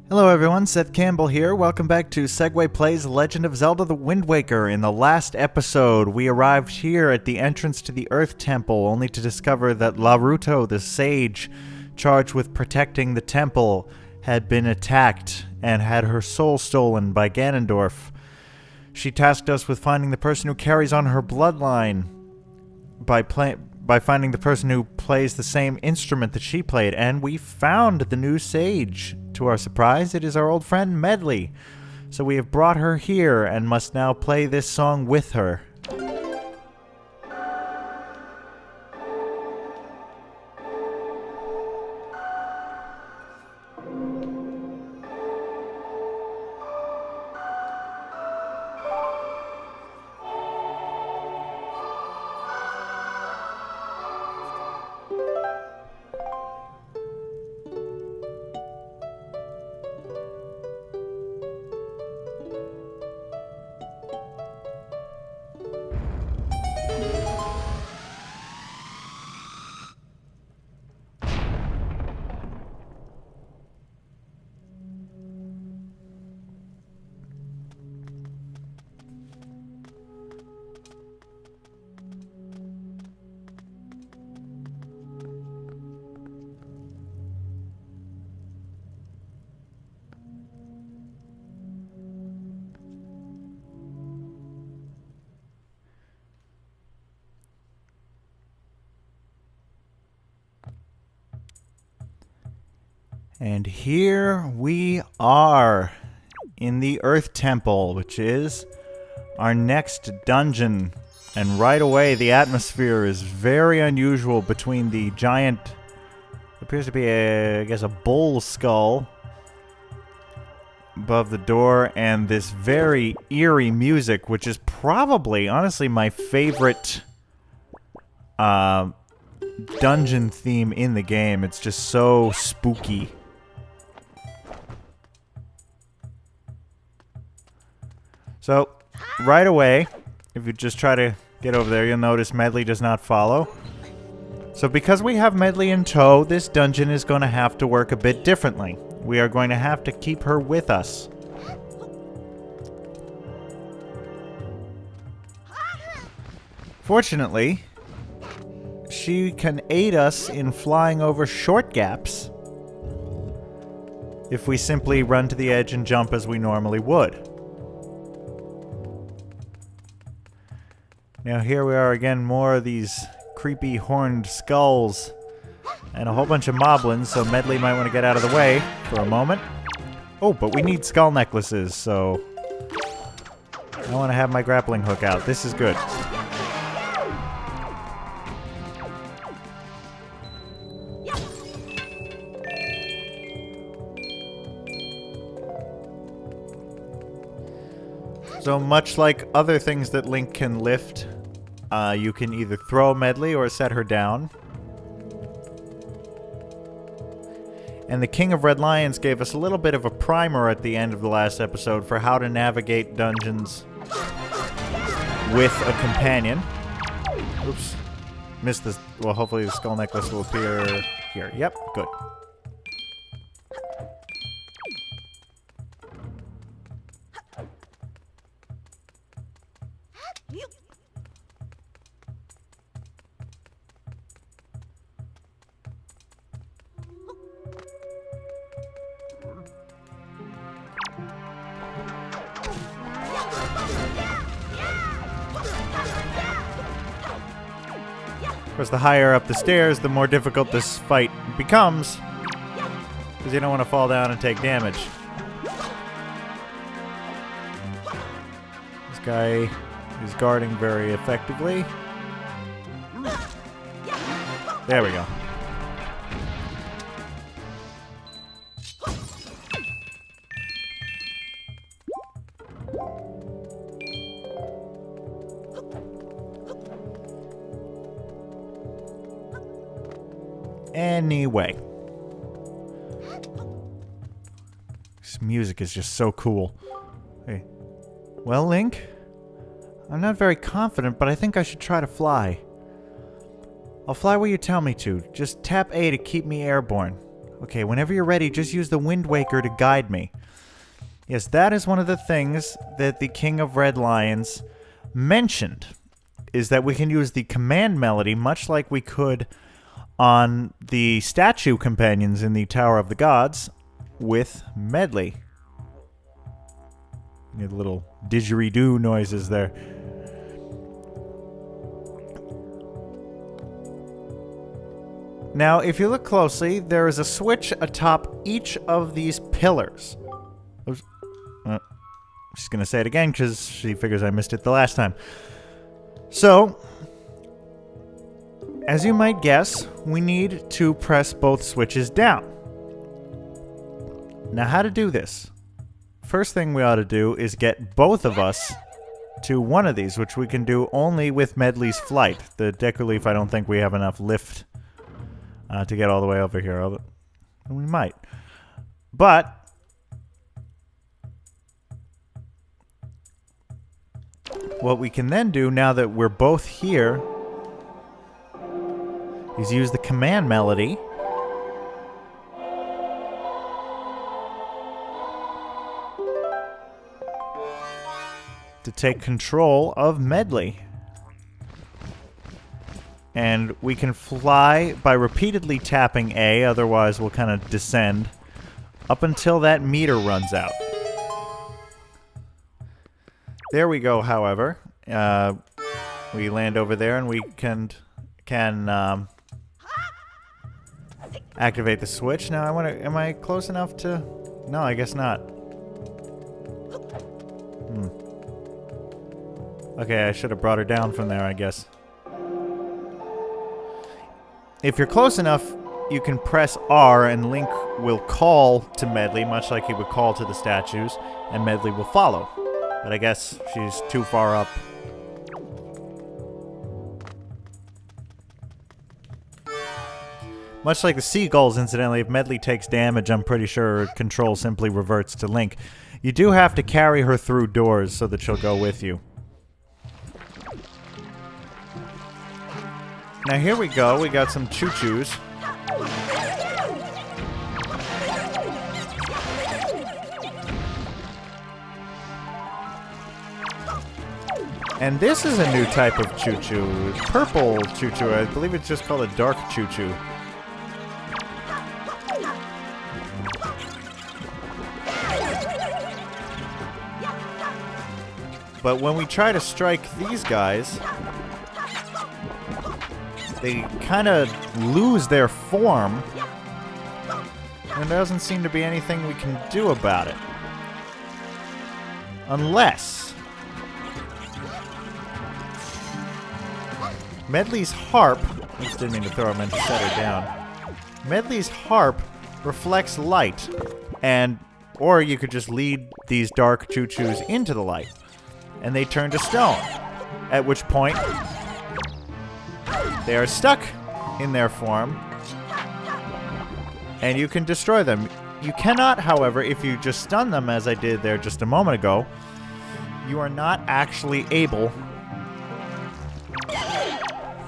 Hello everyone, Seth Campbell here. Welcome back to Segway Plays Legend of Zelda the Wind Waker. In the last episode, we arrived here at the entrance to the Earth Temple, only to discover that Laruto, the sage charged with protecting the temple, had been attacked and had her soul stolen by Ganondorf. She tasked us with finding the person who carries on her bloodline by finding the person who plays the same instrument that she played, and we found the new sage. To our surprise, it is our old friend Medli. So we have brought her here and must now play this song with her. And here we are in the Earth Temple, which is our next dungeon. And right away, the atmosphere is very unusual between the giant, appears to be a bull skull above the door, and this very eerie music, which is probably, honestly, my favorite dungeon theme in the game. It's just so spooky. So, right away, if you just try to get over there, you'll notice Medli does not follow. So because we have Medli in tow, this dungeon is going to have to work a bit differently. We are going to have to keep her with us. Fortunately, she can aid us in flying over short gaps if we simply run to the edge and jump as we normally would. Now here we are again, more of these creepy horned skulls and a whole bunch of moblins, so Medli might want to get out of the way for a moment. Oh, but we need skull necklaces, so I want to have my grappling hook out. This is good. So much like other things that Link can lift, you can either throw Medli or set her down. And the King of Red Lions gave us a little bit of a primer at the end of the last episode for how to navigate dungeons with a companion. Oops. Missed this. Well, hopefully the skull necklace will appear here. Yep, good. Of course, the higher up the stairs, the more difficult this fight becomes, because you don't want to fall down and take damage. This guy is guarding very effectively. There we go. Anyway. This music is just so cool. Hey. Well, Link? I'm not very confident, but I think I should try to fly. I'll fly where you tell me to. Just tap A to keep me airborne. Okay, whenever you're ready, just use the Wind Waker to guide me. Yes, that is one of the things that the King of Red Lions mentioned, is that we can use the command melody much like we could on the statue companions in the Tower of the Gods with Medli. You get little didgeridoo noises there. Now, if you look closely, there is a switch atop each of these pillars. Oops. She's going to say it again because she figures I missed it the last time. So, as you might guess, we need to press both switches down. Now, how to do this? First thing we ought to do is get both of us to one of these, which we can do only with Medli's flight. The Deku Leaf, I don't think we have enough lift to get all the way over here. Although we might. But what we can then do, now that we're both here, is use the command melody to take control of Medli. And we can fly by repeatedly tapping A, otherwise we'll kind of descend, up until that meter runs out. There we go, however. We land over there and we can activate the switch. Now, am I close enough to... No, I guess not. Okay, I should have brought her down from there, I guess. If you're close enough, you can press R and Link will call to Medli, much like he would call to the statues, and Medli will follow. But I guess she's too far up. Much like the seagulls, incidentally, if Medli takes damage, I'm pretty sure control simply reverts to Link. You do have to carry her through doors so that she'll go with you. Now here we go, we got some choo-choos. And this is a new type of choo-choo. Purple choo-choo, I believe it's just called a dark choo-choo. But when we try to strike these guys, they kind of lose their form, and there doesn't seem to be anything we can do about it. Unless Medli's harp, I just didn't mean to throw him in to set her down. Medli's harp reflects light, or you could just lead these dark choo-choos into the light, and they turn to stone, at which point they are stuck in their form, and you can destroy them. You cannot, however, if you just stun them, as I did there just a moment ago, you are not actually able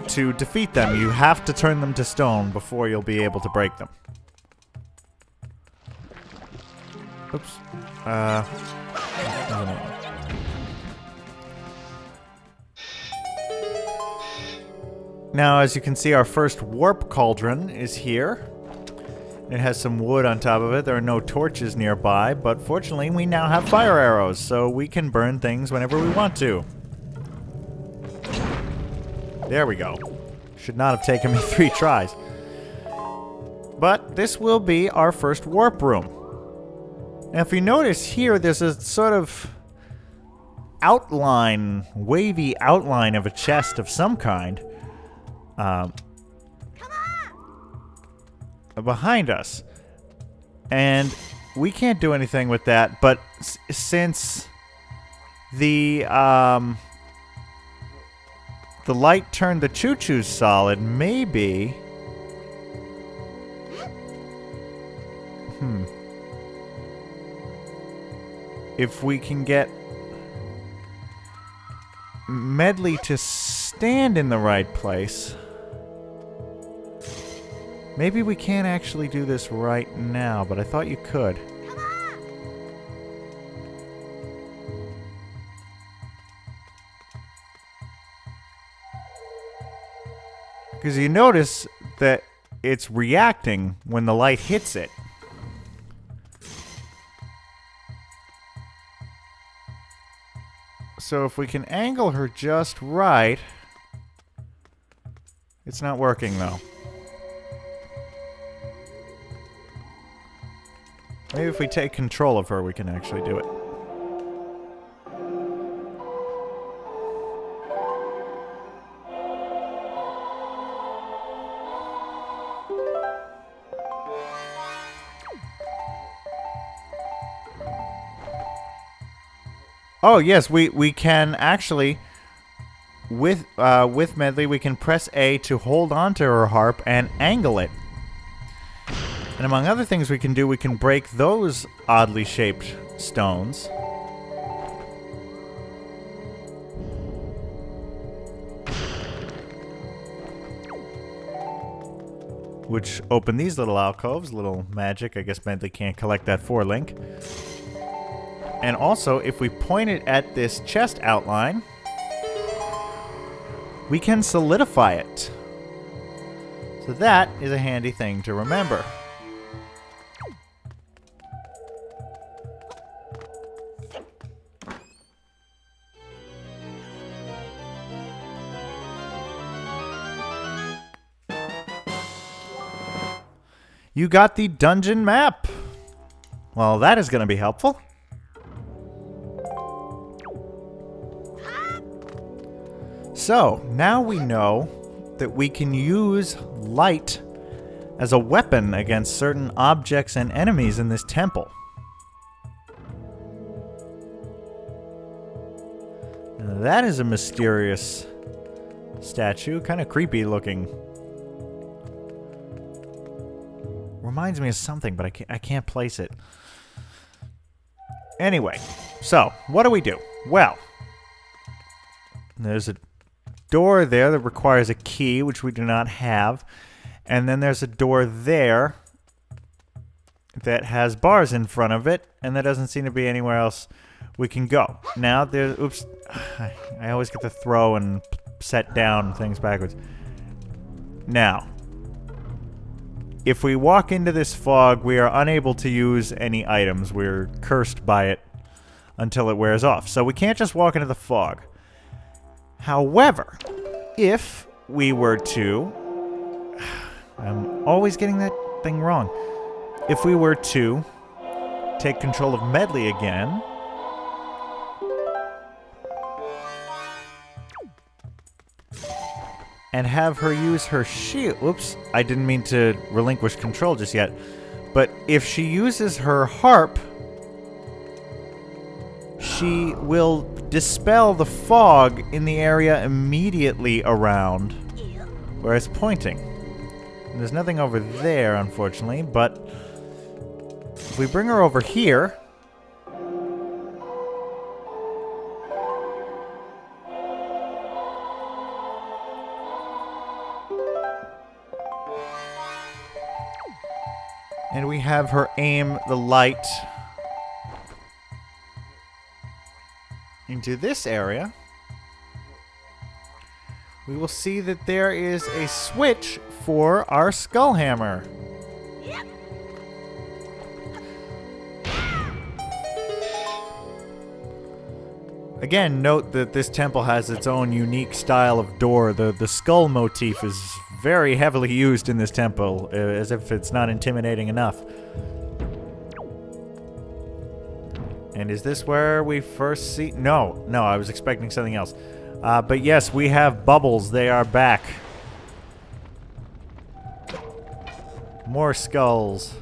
to defeat them. You have to turn them to stone before you'll be able to break them. Oops. Now, as you can see, our first warp cauldron is here. It has some wood on top of it. There are no torches nearby, but fortunately we now have fire arrows, so we can burn things whenever we want to. There we go. Should not have taken me 3 tries. But this will be our first warp room. Now, if you notice here, there's a sort of outline, wavy outline of a chest of some kind. Behind us, and we can't do anything with that, but since the light turned the choo-choos solid, maybe if we can get Medli to stand in the right place. Maybe we can't actually do this right now, but I thought you could. Because you notice that it's reacting when the light hits it. So if we can angle her just right... It's not working, though. Maybe if we take control of her, we can actually do it. Oh, yes, we can actually... With Medli, we can press A to hold onto her harp and angle it. And among other things we can do, we can break those oddly shaped stones. Which open these little alcoves, little magic. I guess Medli can't collect that 4-link. And also, if we point it at this chest outline... we can solidify it. So that is a handy thing to remember. You got the dungeon map. Well, that is going to be helpful. So, now we know that we can use light as a weapon against certain objects and enemies in this temple. Now, that is a mysterious statue, kind of creepy looking. Reminds me of something, but I can't place it. Anyway, so, what do we do? Well, there's a door there that requires a key, which we do not have. And then there's a door there that has bars in front of it, and there doesn't seem to be anywhere else we can go. Now, there's... Oops. I always get to throw and set down things backwards. Now, if we walk into this fog, we are unable to use any items. We're cursed by it until it wears off. So we can't just walk into the fog. However, if we were to... I'm always getting that thing wrong. If we were to take control of Medli again... and have her use her shield... Oops, I didn't mean to relinquish control just yet. But if she uses her harp, she will dispel the fog in the area immediately around where it's pointing. And there's nothing over there, unfortunately, but if we bring her over here... and we have her aim the light into this area, we will see that there is a switch for our skull hammer. Again, note that this temple has its own unique style of door. The skull motif is very heavily used in this temple, as if it's not intimidating enough. And is this where we first see... No, I was expecting something else. But yes, we have bubbles. They are back. More skulls.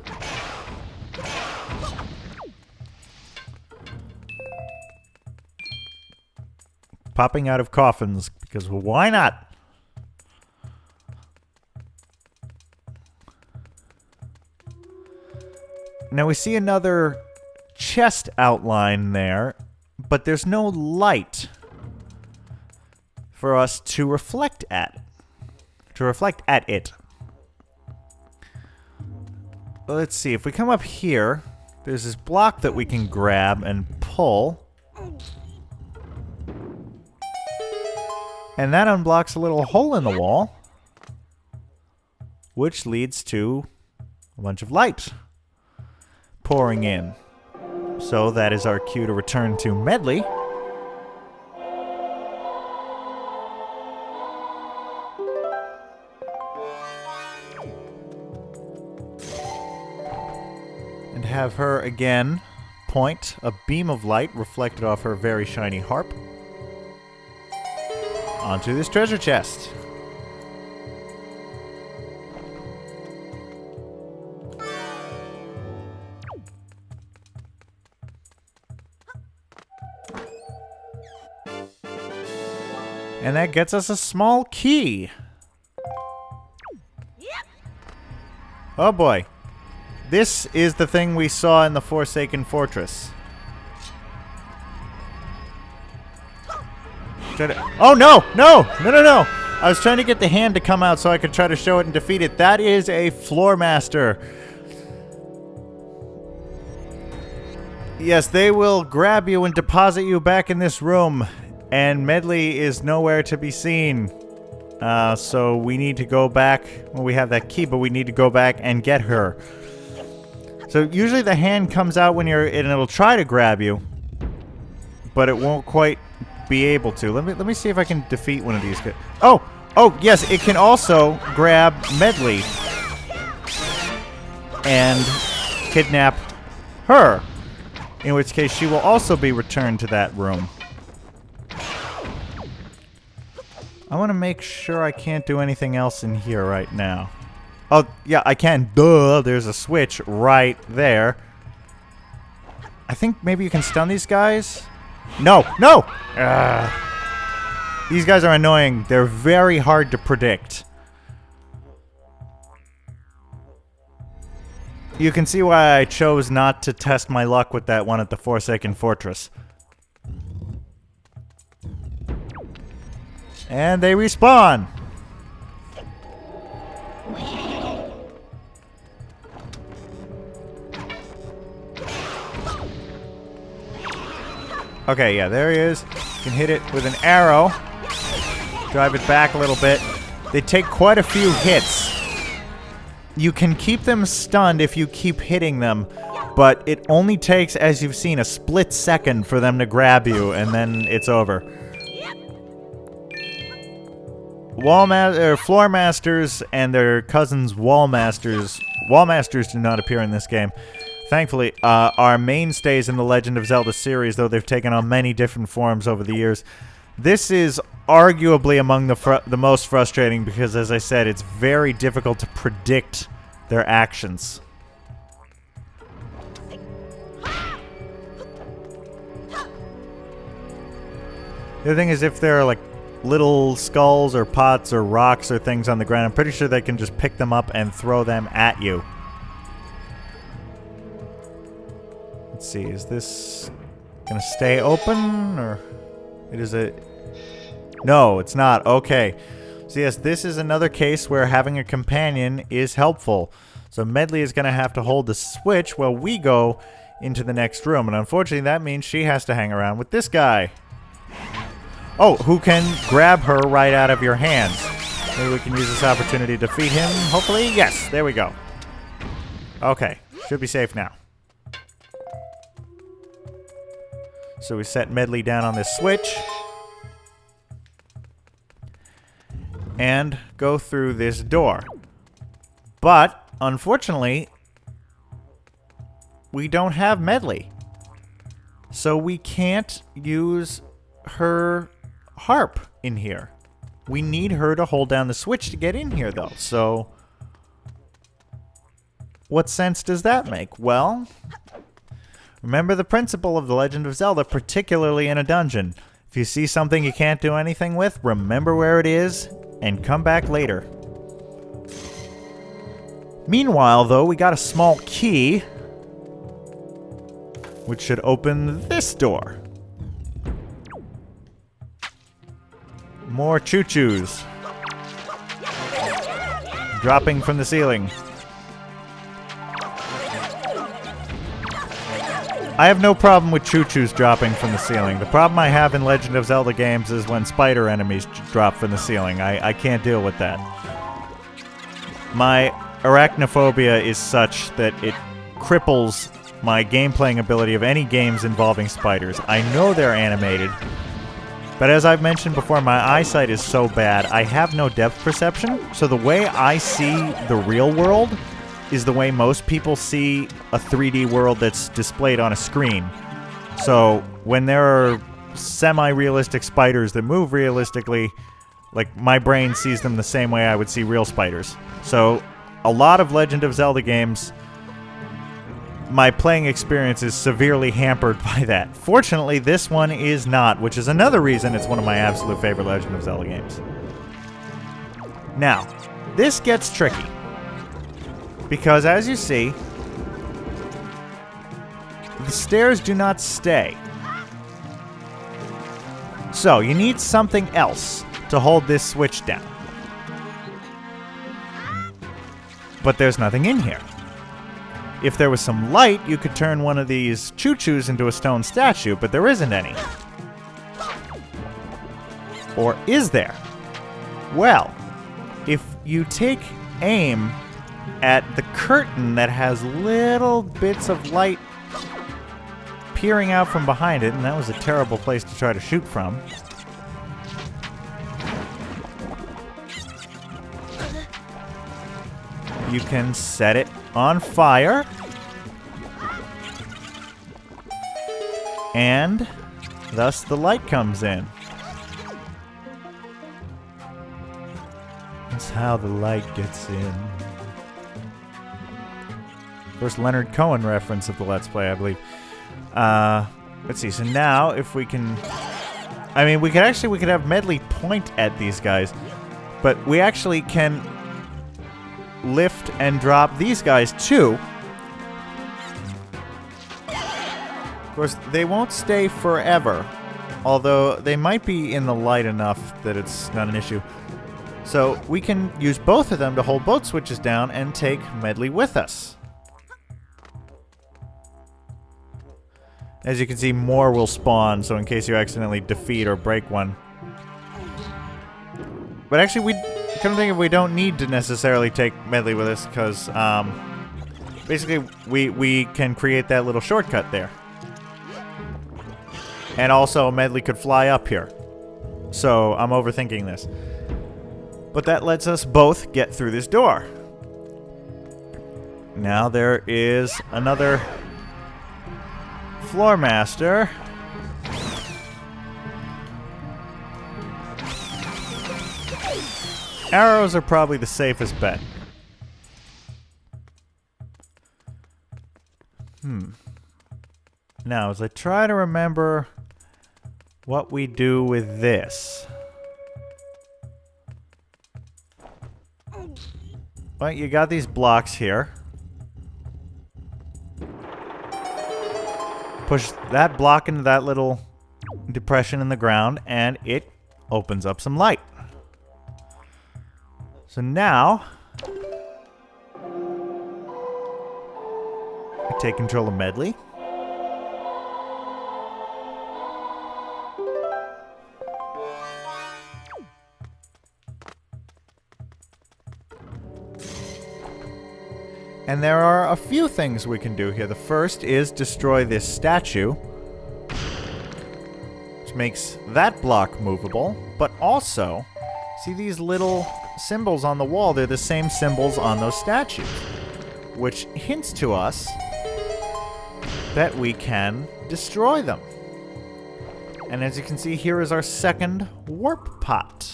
Popping out of coffins, because why not? Now we see another chest outline there, but there's no light for us to reflect at. To reflect at it. let's see. If we come up here, there's this block that we can grab and pull. And that unblocks a little hole in the wall, which leads to a bunch of light pouring in. So that is our cue to return to Medli. And have her again point a beam of light reflected off her very shiny harp onto this treasure chest. And that gets us a small key. Oh boy. This is the thing we saw in the Forsaken Fortress. Oh no! No! No, no, no! I was trying to get the hand to come out so I could try to show it and defeat it. That is a floor master. Yes, they will grab you and deposit you back in this room. And Medli is nowhere to be seen. So we need to go back. Well, we have that key, but we need to go back and get her. So usually the hand comes out when you're, and it'll try to grab you, but it won't quite be able to. Let me see if I can defeat one of these guys. Oh, yes, it can also grab Medli and kidnap her, in which case she will also be returned to that room. I want to make sure I can't do anything else in here right now. Oh, yeah, I can. Duh, there's a switch right there. I think maybe you can stun these guys? No, no! These guys are annoying. They're very hard to predict. You can see why I chose not to test my luck with that one at the Forsaken Fortress. And they respawn! Okay, yeah, there he is. You can hit it with an arrow. Drive it back a little bit. They take quite a few hits. You can keep them stunned if you keep hitting them, but it only takes, as you've seen, a split second for them to grab you, and then it's over. Floor Masters and their cousins Wall Masters. Wall Masters do not appear in this game. Thankfully, are mainstays in the Legend of Zelda series, though they've taken on many different forms over the years. This is arguably among the most frustrating because, as I said, it's very difficult to predict their actions. The other thing is, if there are like little skulls or pots or rocks or things on the ground, I'm pretty sure they can just pick them up and throw them at you. Let's see, is this gonna stay open, or it is a... No, it's not. Okay. So yes, this is another case where having a companion is helpful. So Medli is gonna have to hold the switch while we go into the next room, and unfortunately that means she has to hang around with this guy. Oh, who can grab her right out of your hands. Maybe we can use this opportunity to defeat him, hopefully? Yes, there we go. Okay, should be safe now. So we set Medli down on this switch. And go through this door. But, unfortunately, we don't have Medli. So we can't use her harp in here. We need her to hold down the switch to get in here, though. So, what sense does that make? Well, remember the principle of The Legend of Zelda, particularly in a dungeon. If you see something you can't do anything with, remember where it is and come back later. Meanwhile, though, we got a small key, which should open this door. More choo-choos. I have no problem with choo-choos dropping from the ceiling. The problem I have in Legend of Zelda games is when spider enemies drop from the ceiling. I can't deal with that. My arachnophobia is such that it cripples my game-playing ability of any games involving spiders. I know they're animated, but as I've mentioned before, my eyesight is so bad, I have no depth perception, so the way I see the real world is the way most people see a 3D world that's displayed on a screen. So when there are semi-realistic spiders that move realistically, like, my brain sees them the same way I would see real spiders. So a lot of Legend of Zelda games, my playing experience is severely hampered by that. Fortunately, this one is not, which is another reason it's one of my absolute favorite Legend of Zelda games. Now, this gets tricky. Because, as you see, the stairs do not stay. So, you need something else to hold this switch down. But there's nothing in here. If there was some light, you could turn one of these choo-choos into a stone statue, but there isn't any. Or is there? Well, if you take aim at the curtain that has little bits of light peering out from behind it, and that was a terrible place to try to shoot from. You can set it on fire. And thus the light comes in. That's how the light gets in. First Leonard Cohen reference of the Let's Play, I believe. Let's see. So now, if we can... I mean, we could have Medli point at these guys. But we actually can lift and drop these guys, too. Of course, they won't stay forever. Although, they might be in the light enough that it's not an issue. So, we can use both of them to hold both switches down and take Medli with us. As you can see, more will spawn, so in case you accidentally defeat or break one. But actually, come to think of, we don't need to necessarily take Medli with us, because basically we can create that little shortcut there. And also, Medli could fly up here. So, I'm overthinking this. But that lets us both get through this door. Now there is another floor master. Arrows are probably the safest bet. Now, as I try to remember what we do with this. Well, you got these blocks here. Push that block into that little depression in the ground, and it opens up some light. So now, we take control of Medli. And there are a few things we can do here. The first is destroy this statue, which makes that block movable, but also, see these little symbols on the wall? They're the same symbols on those statues, which hints to us that we can destroy them. And as you can see, here is our second warp pot.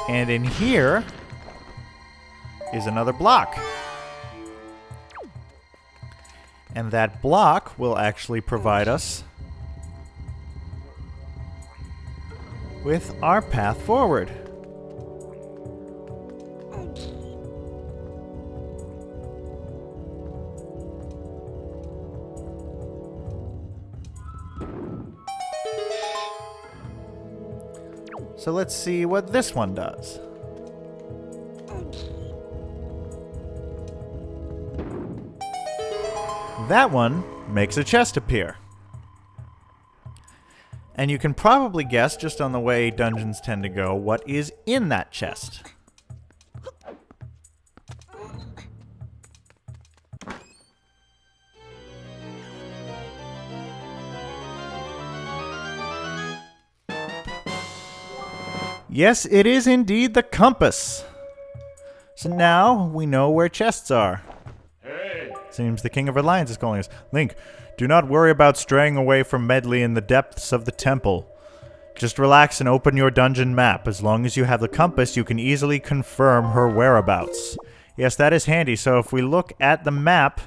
And in here is another block. And that block will actually provide us with our path forward. So let's see what this one does. That one makes a chest appear. And you can probably guess, just on the way dungeons tend to go, what is in that chest. Yes, it is indeed the compass. So now we know where chests are. Hey. Seems the King of Reliance is calling us. Link, do not worry about straying away from Medli in the depths of the temple. Just relax and open your dungeon map. As long as you have the compass, you can easily confirm her whereabouts. Yes, that is handy. So if we look at the map,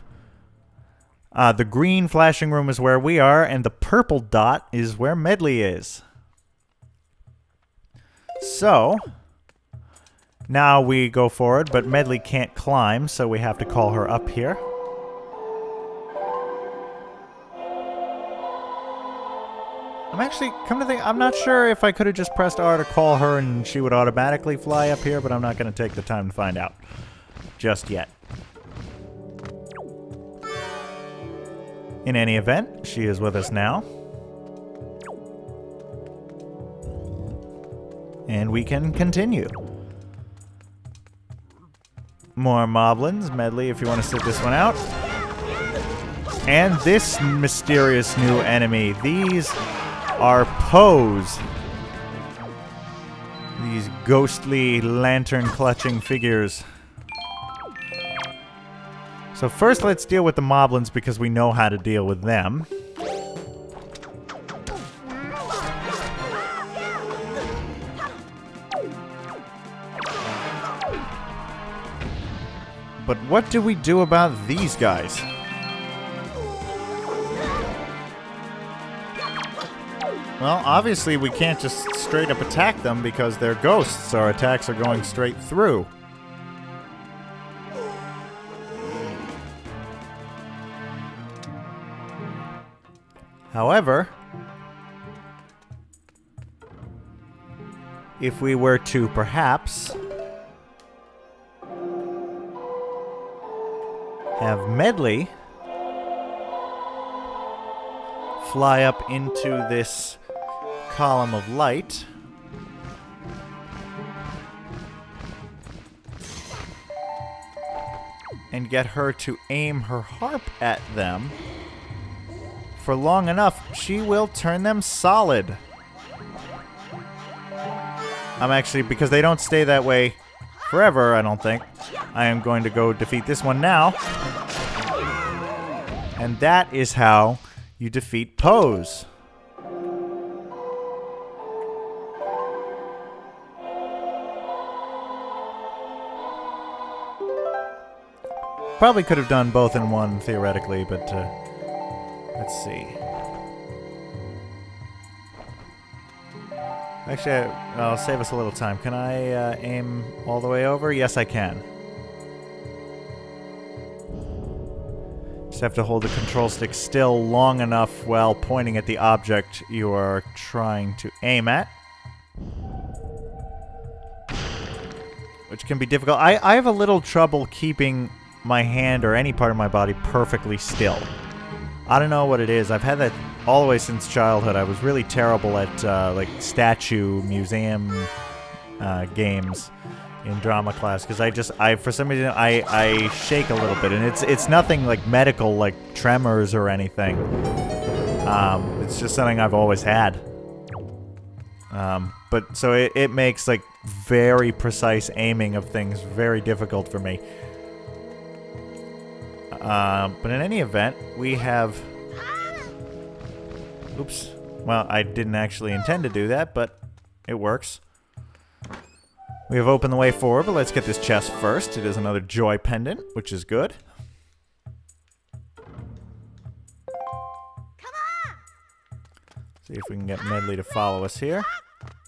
the green flashing room is where we are, and the purple dot is where Medli is. So, now we go forward, but Medli can't climb, so we have to call her up here. I'm actually, come to think, I'm not sure if I could have just pressed R to call her and she would automatically fly up here, but I'm not going to take the time to find out just yet. In any event, she is with us now. And we can continue. More moblins. Medli, if you want to sit this one out. And this mysterious new enemy. These are Poes. These ghostly, lantern-clutching figures. So first let's deal with the moblins because we know how to deal with them. But what do we do about these guys? Well, obviously we can't just straight up attack them because they're ghosts. Our attacks are going straight through. However, if we were to perhaps have Medli fly up into this column of light. And get her to aim her harp at them for long enough, she will turn them solid. I'm actually, because they don't stay that way forever, I don't think, I am going to go defeat this one now. And that is how you defeat Poes. Probably could have done both in one, theoretically, but let's see. Actually, I'll save us a little time. Can I aim all the way over? Yes, I can. Just have to hold the control stick still long enough while pointing at the object you are trying to aim at. Which can be difficult. I have a little trouble keeping my hand or any part of my body perfectly still. I don't know what it is. I've had that all the way since childhood. I was really terrible at like statue museum games in drama class because I for some reason I shake a little bit, and it's nothing like medical, like tremors or anything. It's just something I've always had. But so it makes like very precise aiming of things very difficult for me. But in any event, we have... Oops. Well, I didn't actually intend to do that, but it works. We have opened the way forward, but let's get this chest first. It is another joy pendant, which is good. See if we can get Medli to follow us here.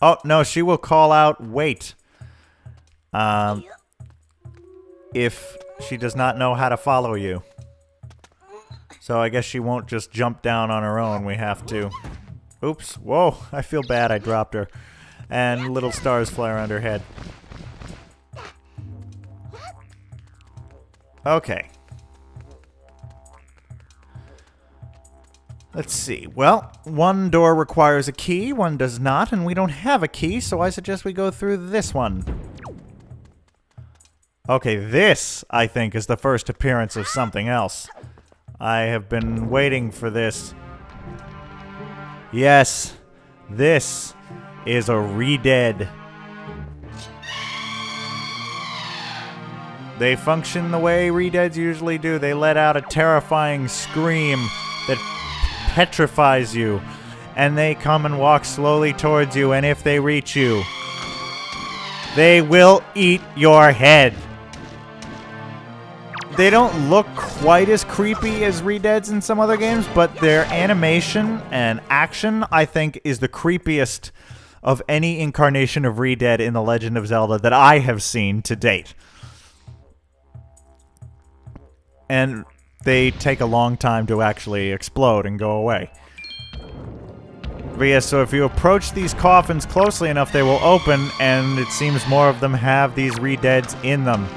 Oh, no, she will call out, wait. If she does not know how to follow you. So I guess she won't just jump down on her own. We have to... Oops. Whoa. I feel bad. I dropped her. And little stars fly around her head. Okay. Let's see. Well, one door requires a key, one does not, and we don't have a key, so I suggest we go through this one. Okay, this, I think, is the first appearance of something else. I have been waiting for this. Yes, this is a re-dead. They function the way re-deads usually do. They let out a terrifying scream that petrifies you, and they come and walk slowly towards you, and if they reach you, they will eat your head. They don't look quite as creepy as re-deads in some other games, but their animation and action, I think, is the creepiest of any incarnation of re-dead in The Legend of Zelda that I have seen to date. And they take a long time to actually explode and go away. But yeah, so if you approach these coffins closely enough, they will open, and it seems more of them have these re-deads in them.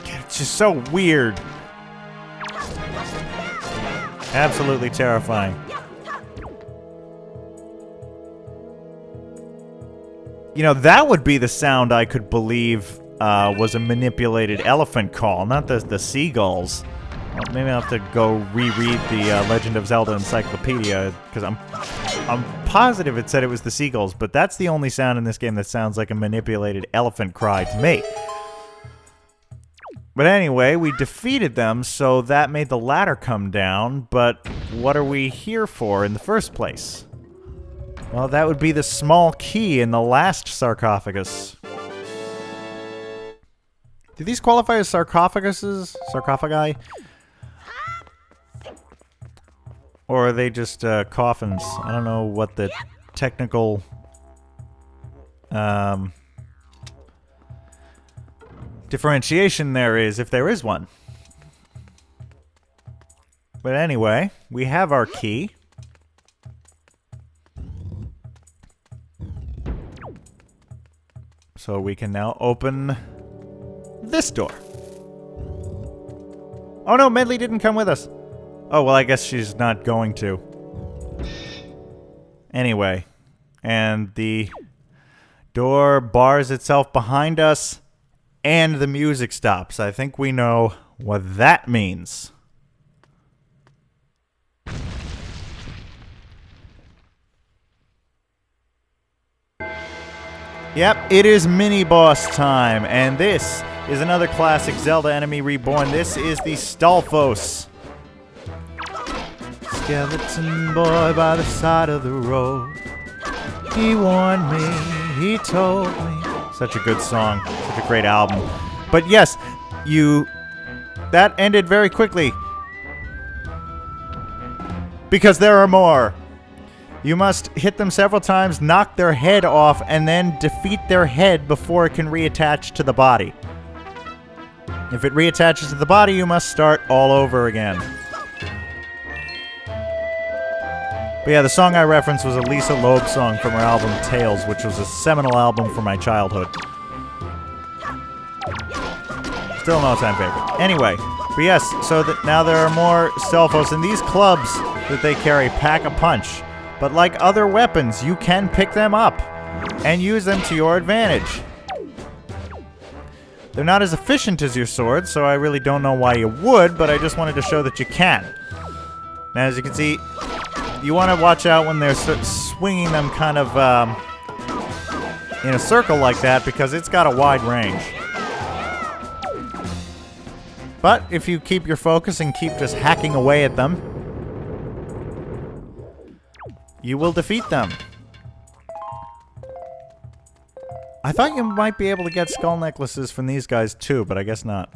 It's just so weird. Absolutely terrifying. You know, that would be the sound I could believe was a manipulated elephant call, not the seagulls. Well, maybe I'll have to go reread the Legend of Zelda encyclopedia, because I'm positive it said it was the seagulls, but that's the only sound in this game that sounds like a manipulated elephant cry to me. But anyway, we defeated them, so that made the ladder come down, but what are we here for in the first place? Well, that would be the small key in the last sarcophagus. Do these qualify as sarcophaguses? Sarcophagi? Or are they just coffins? I don't know what the technical differentiation there is, if there is one. But anyway, we have our key. So we can now open this door. Oh no, Medli didn't come with us. Oh, well, I guess she's not going to. Anyway, and the door bars itself behind us, and the music stops. I think we know what that means. Yep, it is mini-boss time, and this is another classic Zelda enemy reborn. This is the Stalfos. Skeleton boy by the side of the road. He warned me, he told me. Such a good song, such a great album. But yes, that ended very quickly. Because there are more. You must hit them several times, knock their head off, and then defeat their head before it can reattach to the body. If it reattaches to the body, you must start all over again. But yeah, the song I referenced was a Lisa Loeb song from her album Tales, which was a seminal album from my childhood. Still an all-time favorite. Anyway, but yes, so that now there are more Stalfos, and these clubs that they carry pack a punch. But like other weapons, you can pick them up and use them to your advantage. They're not as efficient as your sword, so I really don't know why you would, but I just wanted to show that you can. Now, as you can see, you want to watch out when they're swinging them kind of in a circle like that, because it's got a wide range. But if you keep your focus and keep just hacking away at them, you will defeat them. I thought you might be able to get skull necklaces from these guys too, but I guess not.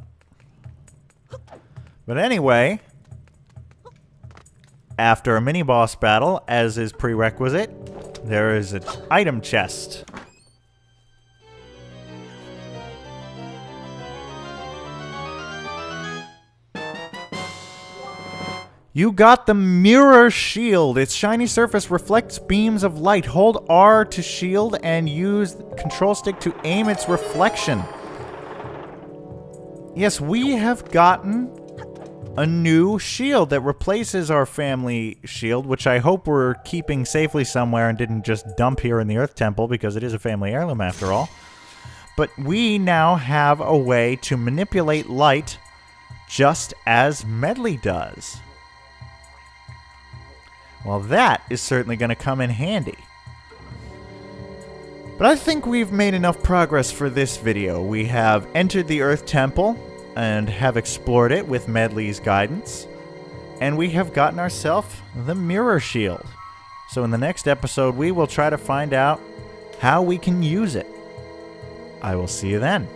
But anyway, after a mini-boss battle, as is prerequisite, there is an item chest. You got the Mirror Shield. Its shiny surface reflects beams of light. Hold R to shield and use the control stick to aim its reflection. Yes, we have gotten a new shield that replaces our family shield, which I hope we're keeping safely somewhere and didn't just dump here in the Earth Temple, because it is a family heirloom after all. But we now have a way to manipulate light just as Medli does. Well, that is certainly going to come in handy. But I think we've made enough progress for this video. We have entered the Earth Temple and have explored it with Medli's guidance. And we have gotten ourselves the mirror shield. So in the next episode, we will try to find out how we can use it. I will see you then.